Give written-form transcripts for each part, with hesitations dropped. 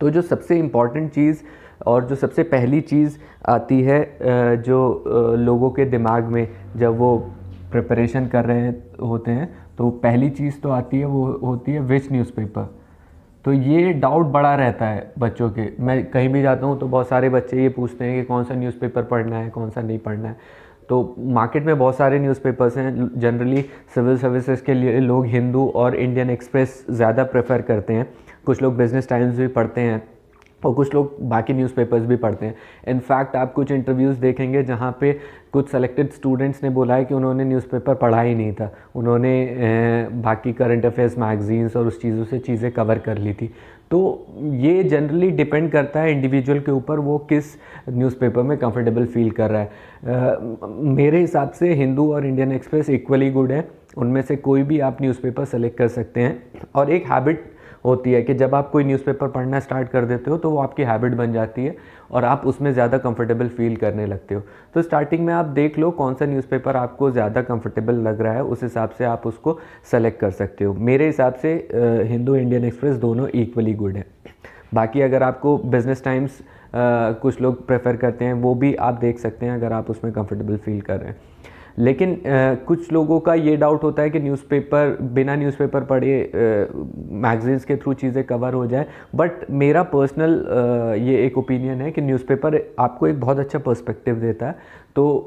तो जो सबसे इम्पॉर्टेंट चीज़ और जो सबसे पहली चीज़ आती है जो लोगों के दिमाग में जब वो प्रिपरेशन कर रहे होते हैं, तो पहली चीज़ तो आती है, वो होती है विच न्यूज़पेपर। तो ये डाउट बड़ा रहता है बच्चों के। मैं कहीं भी जाता हूँ तो बहुत सारे बच्चे ये पूछते हैं कि कौन सा न्यूज़पेपर पढ़ना है, कौन सा नहीं पढ़ना है। तो मार्केट में बहुत सारे न्यूज़पेपर्स हैं। जनरली सिविल सर्विसेज के लिए लोग हिंदू और इंडियन एक्सप्रेस ज़्यादा प्रेफर करते हैं। कुछ लोग बिजनेस टाइम्स भी पढ़ते हैं और कुछ लोग बाकी न्यूज़पेपर्स भी पढ़ते हैं। इनफैक्ट आप कुछ इंटरव्यूज़ देखेंगे जहाँ पे कुछ सेलेक्टेड स्टूडेंट्स ने बोला है कि उन्होंने न्यूज़पेपर पढ़ा ही नहीं था, उन्होंने बाकी करंट अफेयर्स मैगजीन्स और उस चीज़ों से चीज़ें कवर कर ली थी। तो ये जनरली डिपेंड करता है इंडिविजुअल के ऊपर, वो किस न्यूज़पेपर में कंफर्टेबल फील कर रहा है। मेरे हिसाब से हिंदू और इंडियन एक्सप्रेस इक्वली गुड है, उनमें से कोई भी आप न्यूज़पेपर सेलेक्ट कर सकते हैं। और एक हैबिट होती है कि जब आप कोई न्यूज़पेपर पढ़ना स्टार्ट कर देते हो तो वो आपकी हैबिट बन जाती है और आप उसमें ज़्यादा कंफर्टेबल फील करने लगते हो। तो स्टार्टिंग में आप देख लो कौन सा न्यूज़पेपर आपको ज़्यादा कंफर्टेबल लग रहा है, उस हिसाब से आप उसको सेलेक्ट कर सकते हो। मेरे हिसाब से हिंदू इंडियन एक्सप्रेस दोनों इक्वली गुड है। बाकी अगर आपको बिजनेस टाइम्स कुछ लोग प्रेफर करते हैं, वो भी आप देख सकते हैं अगर आप उसमें कंफर्टेबल फील कर रहे हैं। लेकिन कुछ लोगों का ये डाउट होता है कि न्यूज़पेपर, बिना न्यूज़पेपर पढ़े मैगजीन्स के थ्रू चीज़ें कवर हो जाए। बट मेरा पर्सनल ये एक ओपिनियन है कि न्यूज़पेपर आपको एक बहुत अच्छा पर्सपेक्टिव देता है। तो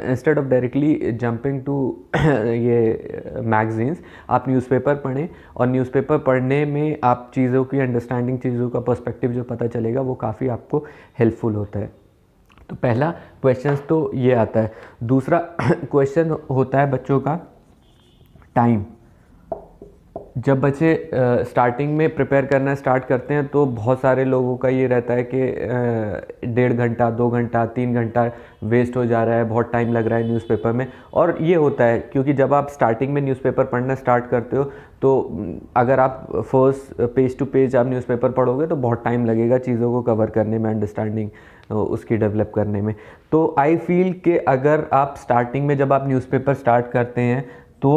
instead of directly jumping to ये मैगजीन्स, आप न्यूज़पेपर पढ़ें और न्यूज़पेपर पढ़ने में आप चीज़ों की अंडरस्टैंडिंग, चीज़ों का पर्सपेक्टिव जो पता चलेगा वो काफ़ी आपको हेल्पफुल होता है। तो पहला क्वेश्चन तो ये आता है। दूसरा क्वेश्चन होता है बच्चों का टाइम। जब बच्चे स्टार्टिंग में प्रिपेयर करना स्टार्ट करते हैं तो बहुत सारे लोगों का ये रहता है कि 1.5 घंटा, 2 घंटा, 3 घंटा वेस्ट हो जा रहा है, बहुत टाइम लग रहा है न्यूज़पेपर में। और ये होता है क्योंकि जब आप स्टार्टिंग में न्यूज़पेपर पढ़ना स्टार्ट करते हो तो अगर आप फर्स्ट पेज टू पेज आप न्यूज़पेपर पढ़ोगे तो बहुत टाइम लगेगा चीज़ों को कवर करने में, अंडरस्टैंडिंग उसकी डेवलप करने में। तो आई फील कि अगर आप स्टार्टिंग में जब आप न्यूज़पेपर स्टार्ट करते हैं तो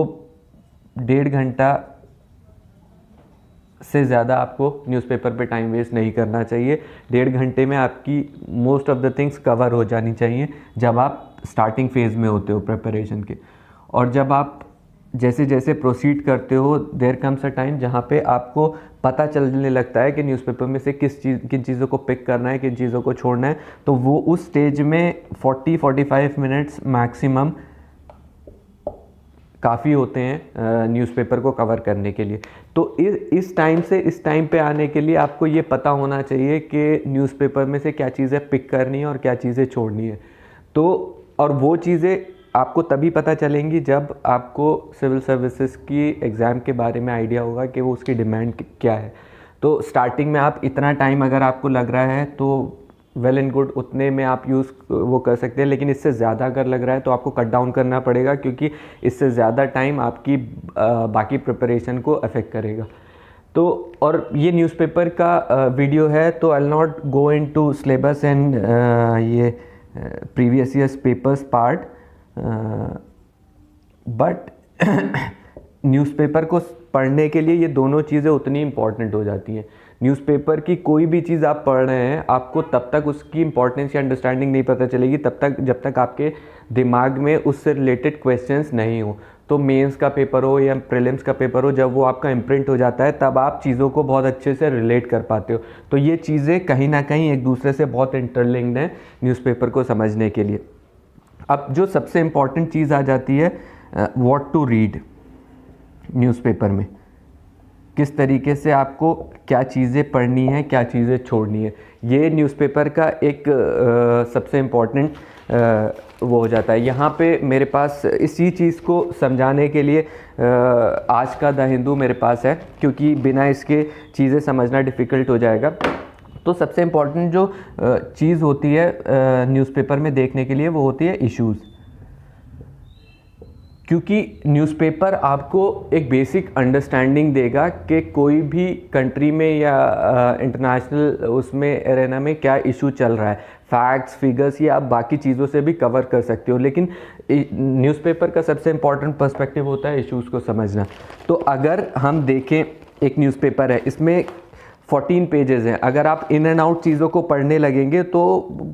1.5 घंटा से ज़्यादा आपको न्यूज़पेपर पे टाइम वेस्ट नहीं करना चाहिए। 1.5 घंटे में आपकी most of the things cover हो जानी चाहिए जब आप स्टार्टिंग फेज़ में होते हो प्रिपरेशन के। और जब आप जैसे जैसे प्रोसीड करते हो, देयर कम्स अ टाइम जहाँ पे आपको पता चलने लगता है कि न्यूज़पेपर में से किन चीज़ों को पिक करना है, किन चीज़ों को छोड़ना है। तो वो उस स्टेज में 40-45 मिनट्स मैक्सिमम काफ़ी होते हैं न्यूज़पेपर को कवर करने के लिए। तो इस टाइम से इस टाइम पे आने के लिए आपको ये पता होना चाहिए कि न्यूज़पेपर में से क्या चीज़ें पिक करनी है और क्या चीज़ें छोड़नी है। तो और वो चीज़ें आपको तभी पता चलेंगी जब आपको सिविल सर्विसेज की एग्ज़ाम के बारे में आइडिया होगा कि वो उसकी डिमांड क्या है। तो स्टार्टिंग में आप इतना टाइम अगर आपको लग रहा है तो वेल एंड गुड, उतने में आप यूज़ वो कर सकते हैं। लेकिन इससे ज़्यादा अगर लग रहा है तो आपको कट डाउन करना पड़ेगा, क्योंकि इससे ज़्यादा टाइम आपकी बाकी प्रिपरेशन को अफेक्ट करेगा। तो और ये न्यूज़पेपर का वीडियो है, तो I will not go into syllabus and ये previous years papers part, but newspaper को पढ़ने के लिए ये दोनों चीज़ें उतनी इम्पॉर्टेंट हो जाती हैं। न्यूज़पेपर की कोई भी चीज़ आप पढ़ रहे हैं, आपको तब तक उसकी इंपॉर्टेंस या अंडरस्टैंडिंग नहीं पता चलेगी जब तक आपके दिमाग में उससे रिलेटेड क्वेश्चंस नहीं हो। तो मेंस का पेपर हो या प्रीलिम्स का पेपर हो, जब वो आपका इम्प्रिंट हो जाता है तब आप चीज़ों को बहुत अच्छे से रिलेट कर पाते हो। तो ये चीज़ें कहीं ना कहीं एक दूसरे से बहुत इंटरलिंक्ड हैं न्यूज़पेपर को समझने के लिए। अब जो सबसे इम्पॉर्टेंट चीज़ आ जाती है, व्हाट टू रीड। न्यूज़पेपर में किस तरीके से आपको क्या चीज़ें पढ़नी है, क्या चीज़ें छोड़नी है, ये न्यूज़पेपर का एक सबसे इम्पॉर्टेंट वो हो जाता है। यहाँ पे मेरे पास इसी चीज़ को समझाने के लिए आज का द हिंदू मेरे पास है, क्योंकि बिना इसके चीज़ें समझना डिफ़िकल्ट हो जाएगा। तो सबसे इम्पॉर्टेंट जो चीज़ होती है न्यूज़पेपर में देखने के लिए, वो होती है इश्यूज़। क्योंकि न्यूज़पेपर आपको एक बेसिक अंडरस्टैंडिंग देगा कि कोई भी कंट्री में या इंटरनेशनल उसमें एरेना में क्या इशू चल रहा है। फैक्ट्स, फिगर्स, ये आप बाकी चीज़ों से भी कवर कर सकते हो, लेकिन न्यूज़पेपर का सबसे इम्पॉर्टेंट पर्सपेक्टिव होता है इश्यूज़ को समझना। तो अगर हम देखें, एक न्यूज़पेपर है, इसमें 14 पेजेस हैं। अगर आप इन एंड आउट चीज़ों को पढ़ने लगेंगे तो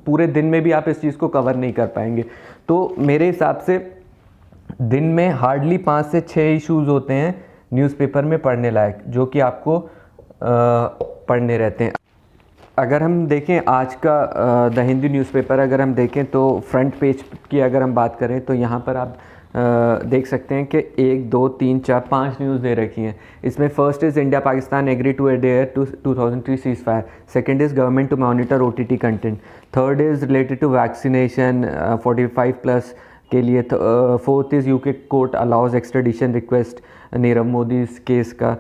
पूरे दिन में भी आप इस चीज़ को कवर नहीं कर पाएंगे। तो मेरे हिसाब से दिन में हार्डली 5 से 6 इश्यूज़ होते हैं न्यूज़पेपर में पढ़ने लायक, जो कि आपको पढ़ने रहते हैं। अगर हम देखें आज का द हिंदू न्यूज़पेपर, अगर हम देखें तो फ्रंट पेज की अगर हम बात करें तो यहाँ पर आप देख सकते हैं कि 1 2 3 4 5 न्यूज़ दे रखी हैं। इसमें first is India Pakistan agree to adhere to 2003 seize fire, second is government to monitor OTT content, third is related to vaccination 45+ के लिए, fourth is UK court allows extradition request Nirav Modi case का,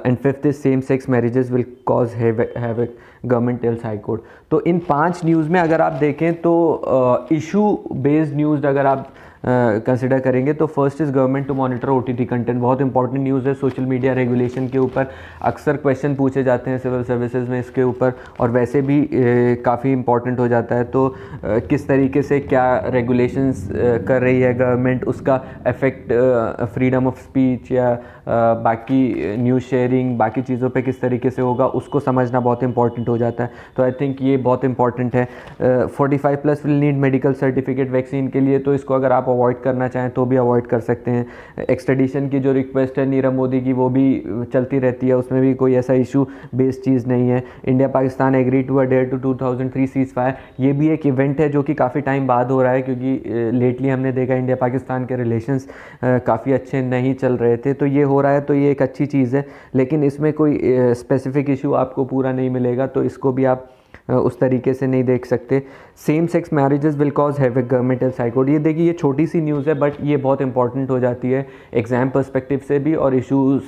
and fifth is same sex marriages will cause havoc, government tells high court. तो इन 5 news में अगर आप देखें तो इशू बेस्ड न्यूज़ अगर आप कंसिडर करेंगे तो first is government to monitor OTT content, बहुत इंपॉर्टेंट न्यूज़ है। सोशल मीडिया रेगुलेशन के ऊपर अक्सर क्वेश्चन पूछे जाते हैं सिविल सर्विसेज में इसके ऊपर, और वैसे भी काफ़ी इंपॉर्टेंट हो जाता है। तो किस तरीके से क्या रेगुलेशंस कर रही है गवर्नमेंट, उसका इफ़ेक्ट फ्रीडम ऑफ स्पीच या बाकी न्यूज़ शेयरिंग बाकी चीज़ों पे किस तरीके से होगा, उसको समझना बहुत इंपॉर्टेंट हो जाता है। तो आई थिंक ये बहुत इंपॉर्टेंट है। 45+ will need medical certificate vaccine के लिए, तो इसको अगर आप अवॉइड करना चाहें तो भी अवॉइड कर सकते हैं। एक्सट्रेडिशन की जो रिक्वेस्ट है नीरव मोदी की वो भी चलती रहती है, उसमें भी कोई ऐसा इशू बेस्ड चीज़ नहीं है। India Pakistan agree to adhere to 2003 cease fire, ये भी एक इवेंट है जो कि काफ़ी टाइम बाद हो रहा है, क्योंकि लेटली हमने देखा इंडिया पाकिस्तान के रिलेशंस काफ़ी अच्छे नहीं चल रहे थे। तो ये हो रहा है तो ये एक अच्छी चीज़ है, लेकिन इसमें कोई स्पेसिफिक इशू आपको पूरा नहीं मिलेगा, तो इसको भी आप उस तरीके से नहीं देख सकते। Same sex marriages will cause havoc, government tells high court. ये देखिए ये छोटी सी न्यूज़ है बट ये बहुत इंपॉर्टेंट हो जाती है एग्ज़ाम पर्सपेक्टिव से भी और इशूज़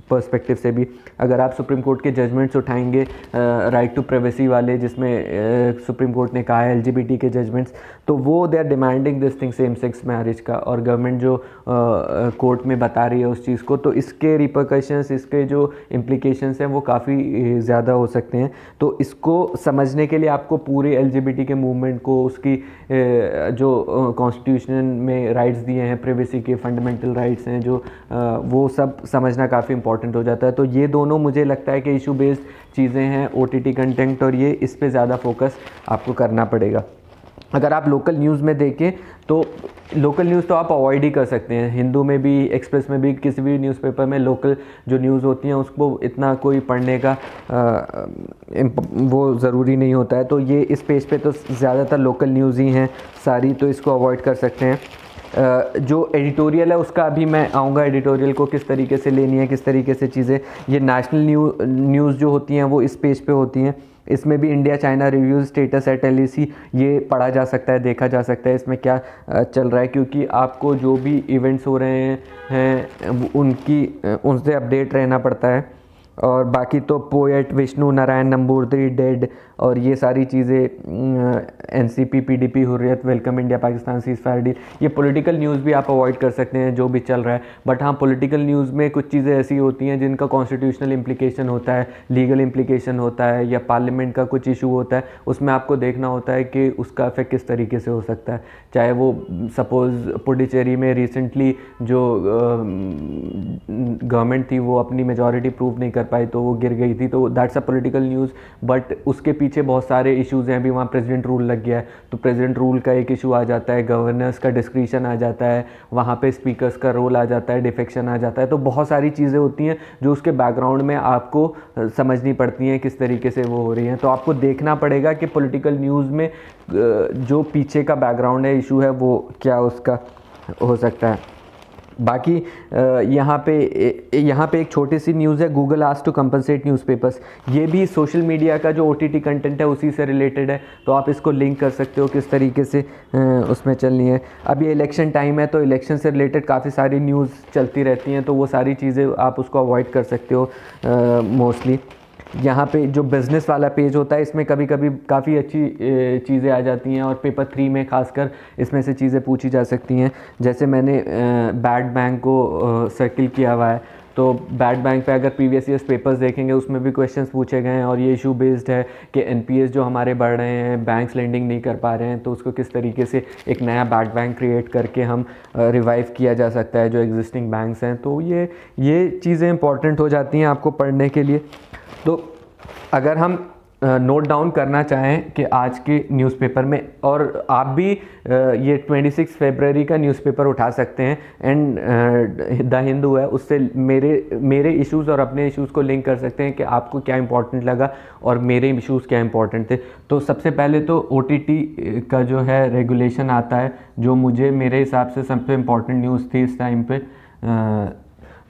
पर्सपेक्टिव से भी। अगर आप सुप्रीम कोर्ट के जजमेंट्स उठाएंगे राइट टू प्राइवेसी वाले, जिसमें सुप्रीम कोर्ट ने कहा है LGBT के जजमेंट्स, तो वो they are demanding this thing same sex marriage का, और गवर्नमेंट जो कोर्ट में बता रही है उस चीज़ को, तो इसके रिपरकशंस, इसके जो इम्प्लीकेशंस हैं वो काफ़ी ज़्यादा हो सकते हैं। तो इसको समझने के लिए आपको पूरे LGBT के मूवमेंट को, उसकी जो कॉन्स्टिट्यूशन में राइट्स दिए हैं, प्राइवेसी के फंडामेंटल राइट्स हैं जो, वो सब समझना काफ़ी इंपॉर्टेंट हो जाता है। तो ये दोनों मुझे लगता है कि इशू बेस्ड चीज़ें हैं OTT कंटेंट, और ये इस पे ज़्यादा फोकस आपको करना पड़ेगा। अगर आप लोकल न्यूज़ में देखें तो लोकल न्यूज़ तो आप अवॉइड ही कर सकते हैं। हिंदू में भी, एक्सप्रेस में भी, किसी भी न्यूज़पेपर में लोकल जो न्यूज़ होती हैं उसको इतना कोई पढ़ने का वो ज़रूरी नहीं होता है। तो ये इस पेज पे तो ज़्यादातर लोकल न्यूज़ ही हैं सारी, तो इसको अवॉइड कर सकते हैं। जो एडिटोरियल है उसका अभी मैं आऊँगा, एडिटोरियल को किस तरीके से लेनी है, किस तरीके से चीज़ें, ये नेशनल न्यूज़ जो होती हैं वो इस पेज पे होती हैं। इसमें भी India China reviews status at LAC ये पढ़ा जा सकता है, देखा जा सकता है इसमें क्या चल रहा है, क्योंकि आपको जो भी इवेंट्स हो रहे हैं उनसे अपडेट रहना पड़ता है। और बाकी तो पोएट विष्णु नारायण नंबूदरी डेड, और ये सारी चीज़ें NCP PDP Hurriyat welcome India Pakistan cease fire deal, ये पॉलिटिकल न्यूज़ भी आप अवॉइड कर सकते हैं जो भी चल रहा है। बट हाँ, पॉलिटिकल न्यूज़ में कुछ चीज़ें ऐसी होती हैं जिनका कॉन्स्टिट्यूशनल इम्प्लीकेशन होता है, लीगल इम्प्लीकेशन होता है, या पार्लियामेंट का कुछ इशू होता है, उसमें आपको देखना होता है कि उसका इफेक्ट किस तरीके से हो सकता है। चाहे वो सपोज़ पुडुचेरी में रिसेंटली जो गवर्नमेंट थी वो अपनी मेजॉरिटी प्रूव नहीं कर पाई तो वो गिर गई थी, तो that's a political news, but उसके पीछे बहुत सारे इश्यूज़ हैं। अभी वहाँ प्रेसिडेंट रूल लग गया है, तो प्रेसिडेंट रूल का एक इशू आ जाता है, गवर्नर्स का डिस्क्रिशन आ जाता है, वहाँ पे स्पीकर्स का रोल आ जाता है, डिफेक्शन आ जाता है। तो बहुत सारी चीज़ें होती हैं जो उसके बैकग्राउंड में आपको समझनी पड़ती हैं किस तरीके से वो हो रही हैं। तो आपको देखना पड़ेगा कि पॉलिटिकल न्यूज़ में जो पीछे का बैकग्राउंड है, इशू है, वो क्या उसका हो सकता है। बाकी यहाँ पे एक छोटी सी न्यूज़ है, Google asked to compensate newspapers. ये भी सोशल मीडिया का जो OTT कंटेंट है उसी से रिलेटेड है, तो आप इसको लिंक कर सकते हो किस तरीके से उसमें चलनी है। अभी इलेक्शन टाइम है तो इलेक्शन से रिलेटेड काफ़ी सारी न्यूज़ चलती रहती हैं, तो वो सारी चीज़ें आप उसको अवॉइड कर सकते हो मोस्टली। यहाँ पे जो बिज़नेस वाला पेज होता है इसमें कभी कभी काफ़ी अच्छी चीज़ें आ जाती हैं, और पेपर 3 में खासकर इसमें से चीज़ें पूछी जा सकती हैं। जैसे मैंने बैड बैंक को सर्किल किया हुआ है, तो बैड बैंक पे अगर प्रीवियस ईयर्स पेपर्स देखेंगे उसमें भी क्वेश्चंस पूछे गए हैं, और ये इशू बेस्ड है कि NPS जो हमारे बढ़ रहे हैं, बैंक्स लेंडिंग नहीं कर पा रहे हैं, तो उसको किस तरीके से एक नया बैड बैंक क्रिएट करके हम रिवाइव किया जा सकता है जो एग्जिस्टिंग बैंक्स हैं। तो ये चीज़ें इंपॉर्टेंट हो जाती हैं आपको पढ़ने के लिए। तो अगर हम नोट डाउन करना चाहें कि आज के न्यूज़पेपर में, और आप भी ये 26 फरवरी का न्यूज़पेपर उठा सकते हैं एंड द हिंदू है, उससे मेरे इश्यूज़ और अपने इश्यूज़ को लिंक कर सकते हैं कि आपको क्या इंपॉर्टेंट लगा और मेरे इश्यूज़ क्या इंपॉर्टेंट थे। तो सबसे पहले तो OTT का जो है रेगुलेशन आता है, जो मुझे मेरे हिसाब से सबसे इम्पॉर्टेंट न्यूज़ थी इस टाइम पे।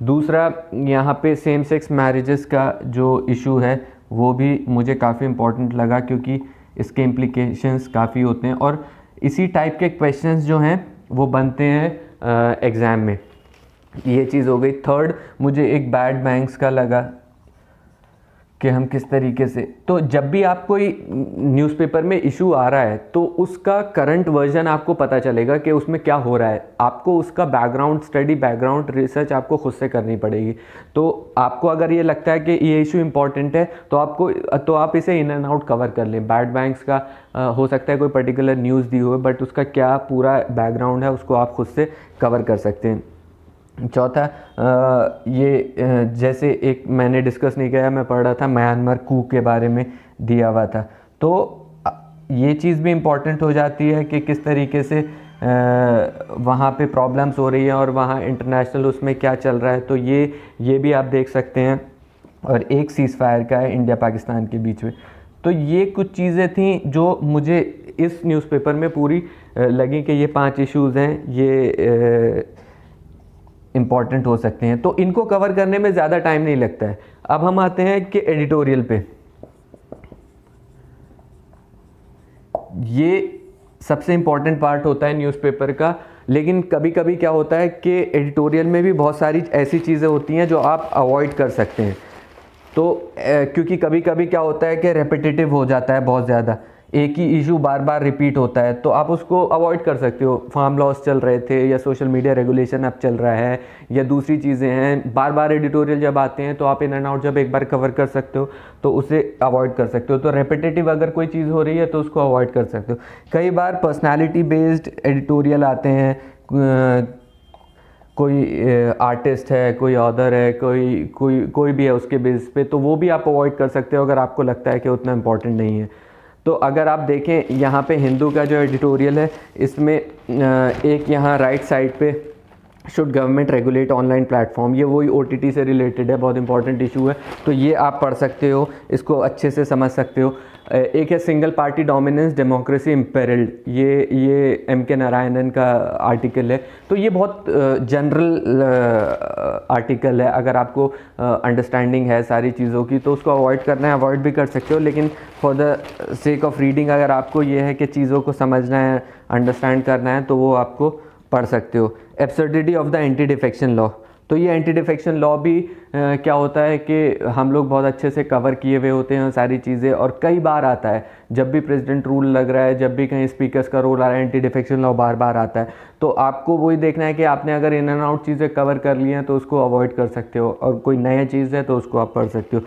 दूसरा, यहाँ पे सेम सेक्स मैरिजेस का जो इशू है वो भी मुझे काफ़ी इम्पोर्टेंट लगा, क्योंकि इसके इम्प्लीकेशंस काफ़ी होते हैं और इसी टाइप के क्वेश्चंस जो हैं वो बनते हैं एग्ज़ाम में। ये चीज़ हो गई। थर्ड, मुझे एक बैड बैंक्स का लगा कि हम किस तरीके से, तो जब भी आप कोई न्यूज़पेपर में इशू आ रहा है तो उसका करंट वर्जन आपको पता चलेगा कि उसमें क्या हो रहा है। आपको उसका बैकग्राउंड स्टडी, बैकग्राउंड रिसर्च आपको खुद से करनी पड़ेगी। तो आपको अगर ये लगता है कि ये इशू इंपॉर्टेंट है तो आप इसे इन एंड आउट कवर कर लें। बैड बैंक्स का हो सकता है कोई पर्टिकुलर न्यूज़ दी हो, बट उसका क्या पूरा बैकग्राउंड है उसको आप खुद से कवर कर सकते हैं। चौथा, जैसे एक मैंने डिस्कस नहीं किया, मैं पढ़ रहा था म्यांमार कू के बारे में दिया हुआ था, तो ये चीज़ भी इम्पॉर्टेंट हो जाती है कि किस तरीके से वहाँ पे प्रॉब्लम्स हो रही हैं और वहाँ इंटरनेशनल उसमें क्या चल रहा है, तो ये भी आप देख सकते हैं। और एक सीज़ फायर का है इंडिया पाकिस्तान के बीच में। तो ये कुछ चीज़ें थी जो मुझे इस न्यूज़पेपर में पूरी लगी कि ये 5 इश्यूज़ हैं, ये इम्पॉर्टेंट हो सकते हैं, तो इनको कवर करने में ज़्यादा टाइम नहीं लगता है। अब हम आते हैं कि एडिटोरियल पे। ये सबसे इम्पॉर्टेंट पार्ट होता है न्यूज़पेपर का, लेकिन कभी कभी क्या होता है कि एडिटोरियल में भी बहुत सारी ऐसी चीज़ें होती हैं जो आप अवॉइड कर सकते हैं। तो क्योंकि कभी कभी क्या होता है कि रेपिटेटिव हो जाता है, बहुत ज़्यादा एक ही इशू बार बार रिपीट होता है, तो आप उसको अवॉइड कर सकते हो। फार्म लॉस चल रहे थे या सोशल मीडिया रेगुलेशन अब चल रहा है या दूसरी चीज़ें हैं, बार बार एडिटोरियल जब आते हैं तो आप इन एंड आउट जब एक बार कवर कर सकते हो तो उसे अवॉइड कर सकते हो। तो रेपिटेटिव अगर कोई चीज़ हो रही है तो उसको अवॉइड कर सकते हो। कई बार पर्सनैलिटी बेस्ड एडिटोरियल आते हैं, कोई आर्टिस्ट है, कोई ऑथर है, कोई भी है उसके बेस पे, तो वो भी आप अवॉइड कर सकते हो अगर आपको लगता है कि उतना इम्पोर्टेंट नहीं है। तो अगर आप देखें यहाँ पे हिंदू का जो एडिटोरियल है, इसमें एक यहाँ राइट साइड पे should government regulate online platform, ये वही OTT से रिलेटेड है, बहुत इंपॉर्टेंट इशू है, तो ये आप पढ़ सकते हो, इसको अच्छे से समझ सकते हो। एक है सिंगल पार्टी डोमिनेंस डेमोक्रेसी इम्पेरिल्ड, ये MK नारायणन का आर्टिकल है। तो ये बहुत जनरल आर्टिकल है, अगर आपको अंडरस्टैंडिंग है सारी चीज़ों की तो उसको अवॉइड करना है, अवॉइड भी कर सकते हो, लेकिन for the sake of reading अगर आपको ये है कि चीज़ों को समझना है, अंडरस्टैंड करना है, तो वो आपको पढ़ सकते हो। Absurdity of the anti defection law, तो ये एंटी डिफेक्शन लॉ भी क्या होता है कि हम लोग बहुत अच्छे से कवर किए हुए होते हैं सारी चीज़ें, और कई बार आता है जब भी प्रेसिडेंट रूल लग रहा है, जब भी कहीं स्पीकर्स का रोल आ रहा है, एंटी डिफेक्शन लॉ बार बार आता है। तो आपको वही देखना है कि आपने अगर इन एंड आउट चीज़ें कवर कर ली हैं तो उसको अवॉइड कर सकते हो, और कोई नया चीज़ है तो उसको आप पढ़ सकते हो।